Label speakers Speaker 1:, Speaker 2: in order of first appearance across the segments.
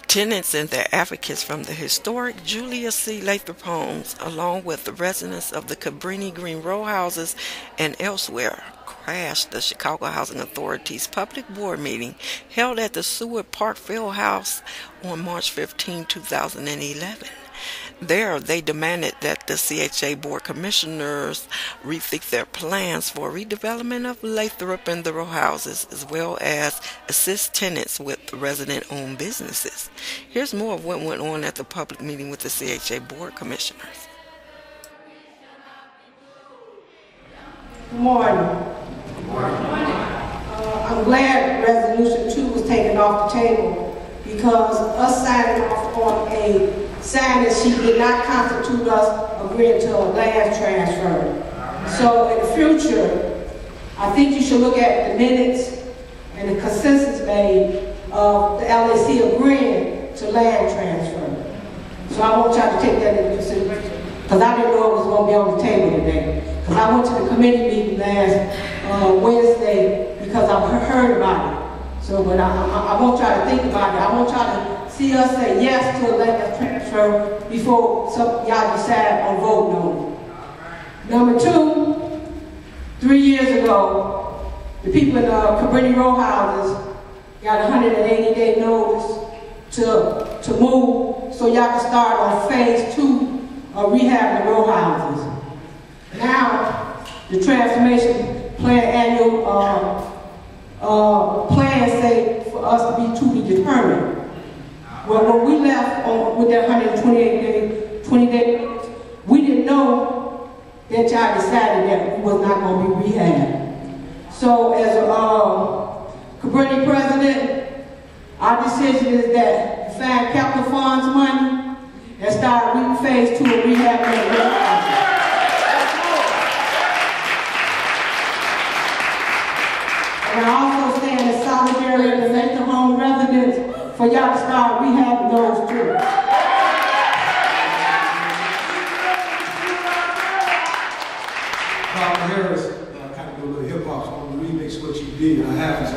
Speaker 1: Tenants and their advocates from the historic Julia C. Lathrop Homes, along with the residents of the Cabrini-Rowhouses and elsewhere, crashed the Chicago Housing Authority's public board meeting held at the Seward Park Fieldhouse on March 15, 2011. There, they demanded that the CHA Board Commissioners rethink their plans for redevelopment of Lathrop and the Rowhouses, as well as assist tenants with resident-owned businesses. Here's more of what went on at the public meeting with the CHA Board Commissioners.
Speaker 2: Good morning. I'm glad Resolution 2 was taken off the table because us signing off on a signing sheet did not constitute us agreeing to a land transfer. So in the future, I think you should look at the minutes and the consensus made of the LAC agreeing to land transfer. So I want y'all to take that into consideration because I didn't know it was going to be on the table today. Because I went to the committee meeting last Wednesday because I heard about it. So when I want y'all to think about it. I want y'all to see us say yes to a land transfer before y'all decide on voting on it. Number two, 3 years ago, the people in the Cabrini-Rowhouses got a 180-day notice to move so y'all can start on phase 2 of rehab the rowhouses. Now, the transformation plan annual plan say for us to be determined. Well, when we left with that 120 day, we didn't know that y'all decided that we was not going to be rehabbed. So as a Cabrini president, our decision is that to find capital funds money and start phase 2 of rehab and And I also stand in solidarity with the Lathrop Home residents for y'all to start rehabbing those too.
Speaker 3: Dr. Harris, I kind of do a little hip-hop, so I'm going to remix what you did. I have to.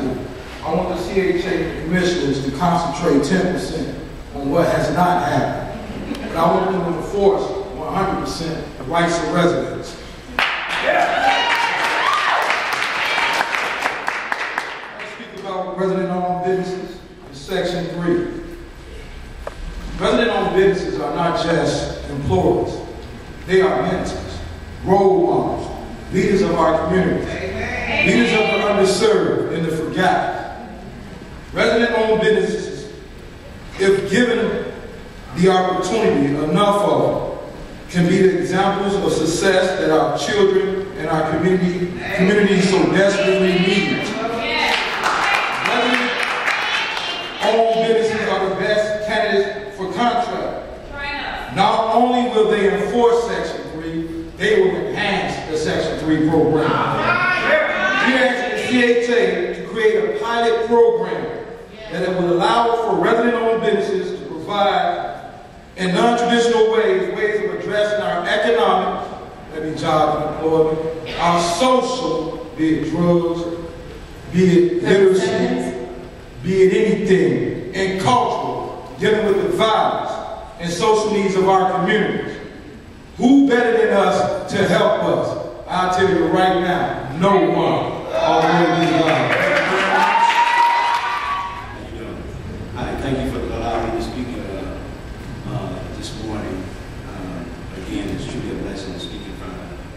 Speaker 3: I want the CHA commissioners to concentrate 10% on what has not happened. But I want them to enforce 100% the rights of residents. Resident-owned businesses in Section 3. Resident-owned businesses are not just employees. They are mentors, role models, leaders of our community, leaders of the underserved and the forgotten. Resident-owned businesses, if given the opportunity, enough of them, can be the examples of success that our children and our community so desperately need. Owned businesses are the best candidates for contract. Not only will they enforce Section 3, they will enhance the Section 3 program. We asked the CHA to create a pilot program that will allow for resident-owned businesses to provide in non-traditional ways of addressing our economic, jobs and employment, our social, be it drugs, be it literacy, be it anything, and cultural, dealing with the violence and social needs of our communities. Who better than us to help us? I'll tell you right now, no one.
Speaker 4: Thank you for allowing me to speak this morning. Again, it's truly a blessing speaking from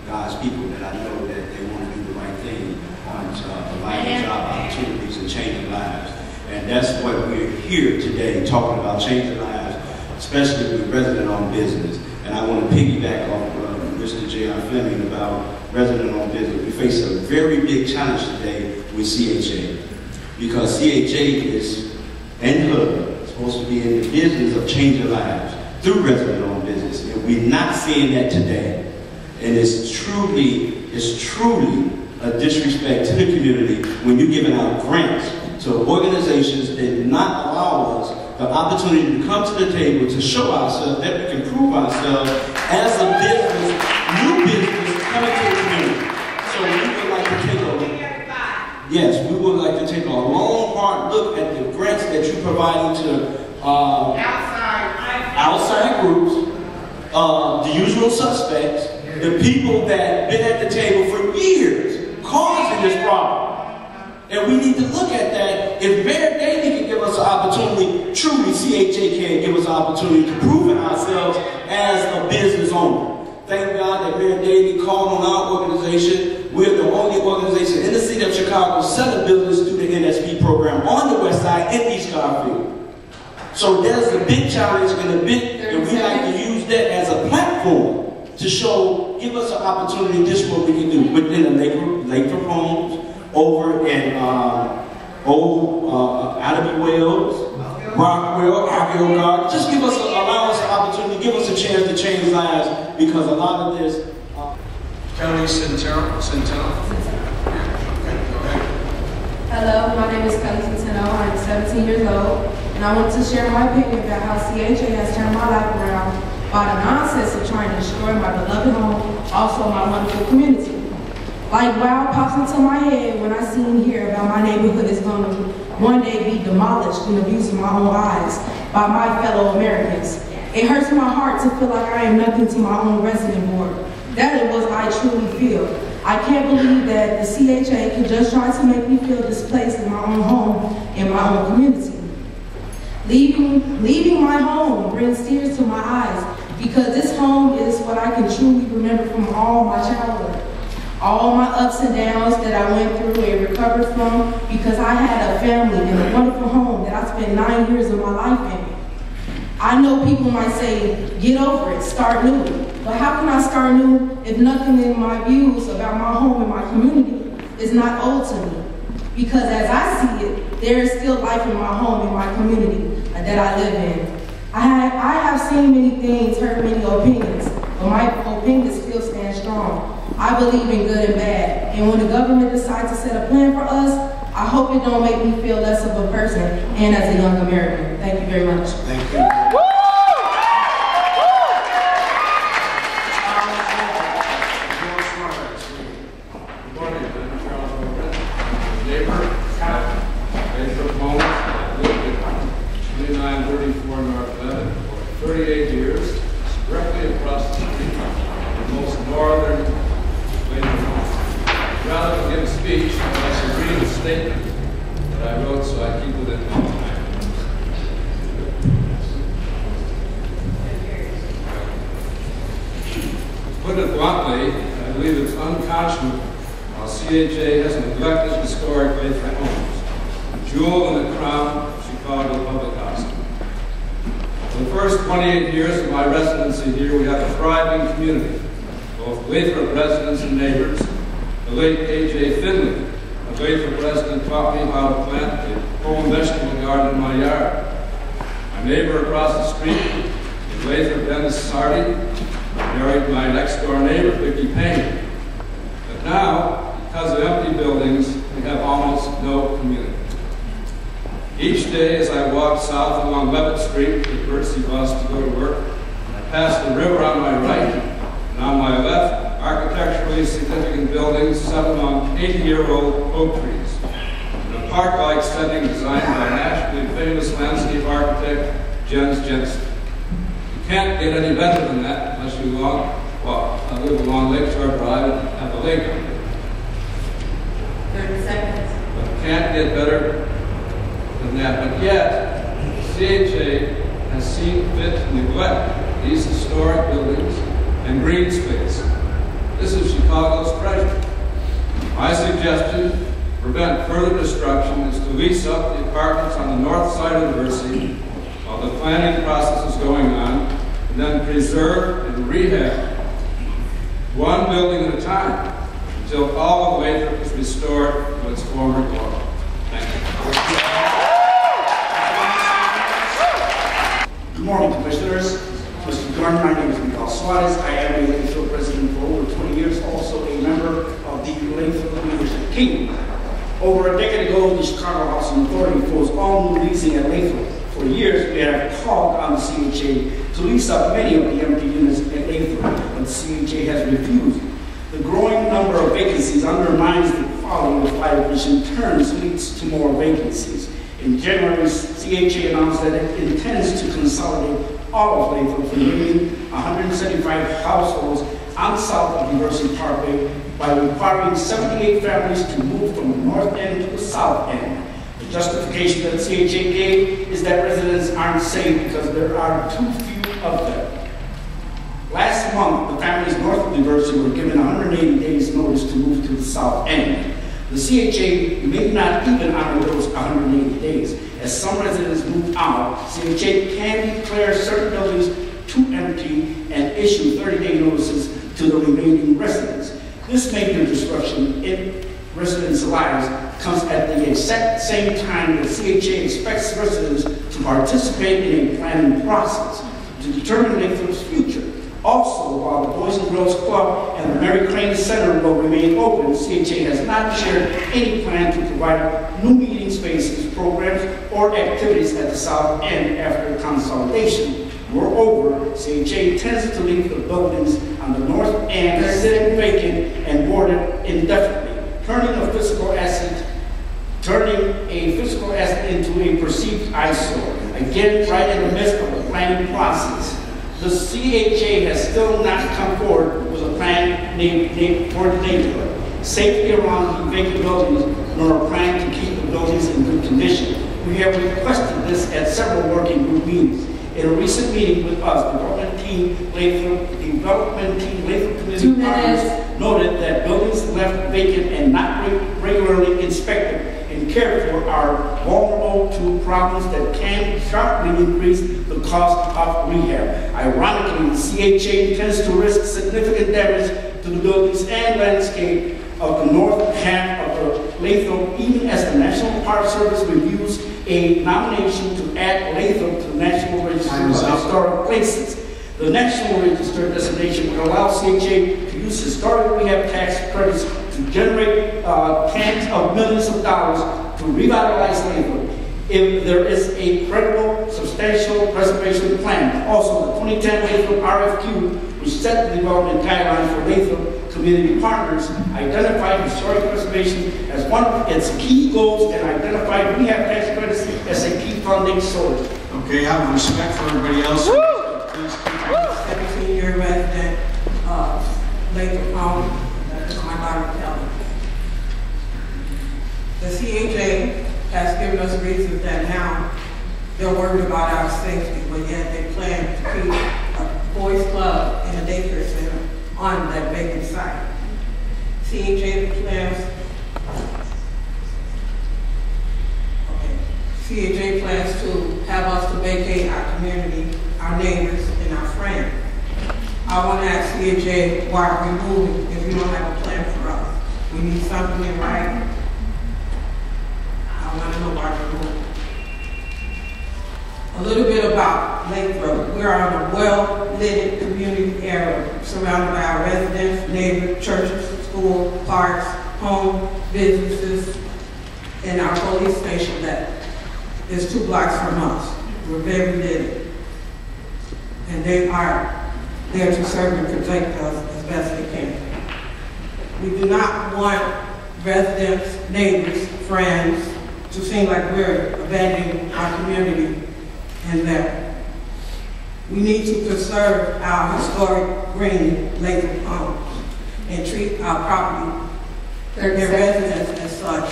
Speaker 4: God's people that I know that they want to do the right thing on providing job opportunities and changing lives. And that's what we're here today, talking about changing lives, especially with resident-owned business. And I want to piggyback off Mr. J.R. Fleming about resident-owned business. We face a very big challenge today with CHA, because CHA is, and HUD, supposed to be in the business of changing lives through resident-owned business. And we're not seeing that today. And it's truly a disrespect to the community when you're giving out grants to organizations that do not allow us the opportunity to come to the table to show ourselves that we can prove ourselves as a business, new business coming to the community. So we would like to take we would like to take a long, hard look at the grants that you're providing to
Speaker 5: outside groups, the usual suspects, the people that been at the table for years causing this problem. And we need to look at that. If Mayor Daley can give us an opportunity, truly CHA can give us an opportunity to prove it ourselves as a business owner. Thank God that Mayor Daley called on our organization. We're the only organization in the city of Chicago selling business through the NSP program on the west side in East Garfield. So there's a big challenge and we like to use that as a platform to show, give us an opportunity, this is what we can do within the Lathrop Homes, over in Abbey Wells, Rockwell, Archeo Garden. Just allow us an opportunity, give us a chance to change lives, because a lot of this.
Speaker 3: County Centeno.
Speaker 6: Hello, my name is Kelly Centeno. I'm 17 years old, and I want to share my opinion about how CHA has turned my life around by the nonsense of trying to destroy my beloved home, also my wonderful community. Like wow pops into my head when I see and hear about my neighborhood is going to one day be demolished in the views of my own eyes by my fellow Americans. It hurts my heart to feel like I am nothing to my own resident board. That is what I truly feel. I can't believe that the CHA can just try to make me feel displaced in my own home and my own community. Leaving my home brings tears to my eyes, because this home is what I can truly remember from all my childhood. All my ups and downs that I went through and recovered from, because I had a family and a wonderful home that I spent 9 years of my life in. I know people might say, get over it, start new. But how can I start new if nothing in my views about my home and my community is not old to me? Because as I see it, there is still life in my home and my community that I live in. I have seen many things, heard many opinions, but my opinion still stands strong. I believe in good and bad, and when the government decides to set a plan for us, I hope it don't make me feel less of a person and as a young American. Thank you very much.
Speaker 5: Thank you.
Speaker 7: Lathrop Homes, I lived at 2934 North 11 for 38 years, directly across the street, the most northern Lathrop Homes. Rather than give a speech, I should read a statement that I wrote, so I keep it in my mind. To put it bluntly, I believe it's unconscionable how CHA has neglected historic Lathrop Homes, jewel in the crown of Chicago public housing. For the first 28 years of my residency here, we had a thriving community, both Lathrop residents and neighbors. The late A.J. Finley, a Lathrop resident, taught me how to plant a home vegetable garden in my yard. My neighbor across the street is Lathrop Dennis Sardi, married my next-door neighbor, Vicki Payne. But now, because of empty buildings, we have almost no community. Each day as I walk south along Levitt Street with the Bercy bus to go to work, I pass the river on my right, and on my left, architecturally significant buildings set among 80-year-old oak trees, in a park-like setting designed by nationally famous landscape architect Jens Jensen. You can't get any better than that unless you live along Lakeshore Drive and have a lake on it.
Speaker 6: 30 seconds.
Speaker 7: But you can't get better than that. But yet, CHA has seen fit to neglect these historic buildings and green space. This is Chicago's treasure. My suggestion to prevent further destruction is to lease up the apartments on the north side of the Bercy while the planning process is going on, and then preserve and rehab one building at a time until all of Lathrop is restored to its former glory. Thank you.
Speaker 8: Good morning, Commissioners. Mr. Gordon, my name is Miguel Suarez. I am a Lathrop resident for over 20 years, also a member of the Lathrop Leadership Team. Over a decade ago, the Chicago Housing Authority froze all new leasing at Lathrop. For years, we have called on the CHA to lease up many of the empty units at Lathrop, but CHA has refused. The growing number of vacancies undermines the quality of fire efficient turns, leads to more vacancies. A In January, CHA announced that it intends to consolidate all of Lathrop from remaining 175 households on south of University Parkway by requiring 78 families to move from the north end to the south end. The justification that CHA gave is that residents aren't safe because there are too few of them. Last month, the families north of University were given 180 days notice to move to the south end. The CHA may not even honor those 180 days. As some residents move out, CHA can declare certain buildings too empty and issue 30-day notices to the remaining residents. This major disruption in residents' lives comes at the exact same time that CHA expects residents to participate in a planning process to determine Lathrop's future. Also, while the Boys and Girls Club and the Mary Crane Center will remain open, CHA has not shared any plan to provide new meeting spaces, programs, or activities at the south end after consolidation. Moreover, CHA tends to leave the buildings on the north end sitting vacant and boarded indefinitely, turning a physical asset into a perceived eyesore. Again, right in the midst of the planning process. The CHA has still not come forward with a plan for the neighborhood, safety around the vacant buildings, nor a plan to keep the buildings in good condition. We have requested this at several working group meetings. In a recent meeting with us, Development Team Lathrop Community Partners noted that buildings left vacant and not regularly inspected and cared for are vulnerable to problems that can sharply increase the cost of rehab. Ironically, the CHA tends to risk significant damage to the buildings and landscape of the north half of the Lathrop, even as the National Park Service reviews a nomination to add Lathrop to the National Register of Historic Places. The National Register designation would allow CHA to use historic rehab tax credits to generate tens of millions of dollars to revitalize Lathrop if there is a credible, substantial preservation plan. Also, the 2010 Lathrop RFQ, which set the development guidelines for Lathrop community partners, identified historic preservation as one of its key goals and identified rehab tax credits as a key funding source.
Speaker 5: Okay, I have respect for everybody else. Please keep
Speaker 2: 17-year resident of Lathrop Homes. That's my daughter Kelly. The CHA has given us reasons that now they're worried about our safety, but yet they plan to keep a boys club and a daycare center on that vacant site. CHA plans to have us to vacate our community, our neighbors, and our friends. I want to ask CHA, why are we moving if you don't have a plan for us? We need something in writing. I want to know why we're moving. A little bit about Lathrop. We are on a well-lit community area surrounded by our residents, neighbors, churches, schools, parks, homes, businesses, and our police station that is 2 blocks from us. We're very lit. And they are there to serve and protect us as best they can. We do not want residents, neighbors, friends to seem like we're abandoning our community and that we need to preserve our historic green Lathrop homes and treat our property and residents as such.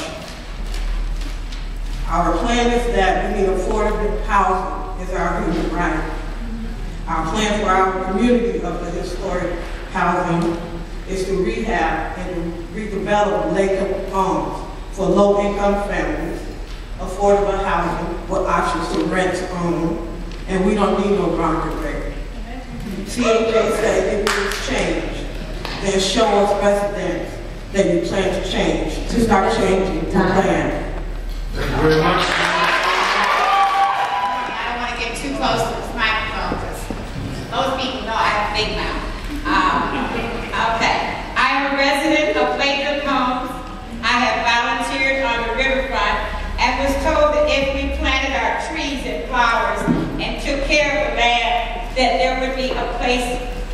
Speaker 2: Our plan is that we need affordable housing as our human right. Our plan for our community of the historic housing is to rehab and to redevelop Lathrop homes for low-income families, affordable housing with options to rent to own, and we don't need no market rate. CHA said if it's change, then show us precedents that you plan to change, to start changing the plan.
Speaker 3: Thank you very much.
Speaker 9: I don't want to get too close to this microphone because most people know I have a big mouth. Okay. I am a resident of Lathrop Homes. I have volunteered on the riverfront and was told that if we planted our trees and flowers and took care of the land, that there would be a place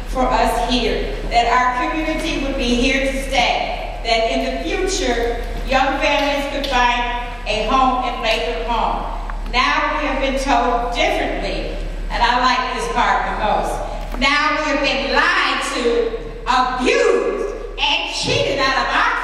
Speaker 9: for us here, that our community would be here to stay, that in the future, young families could find a home in Lathrop Home. told differently. And I like this part the most. Now we have been lied to, abused, and cheated out of our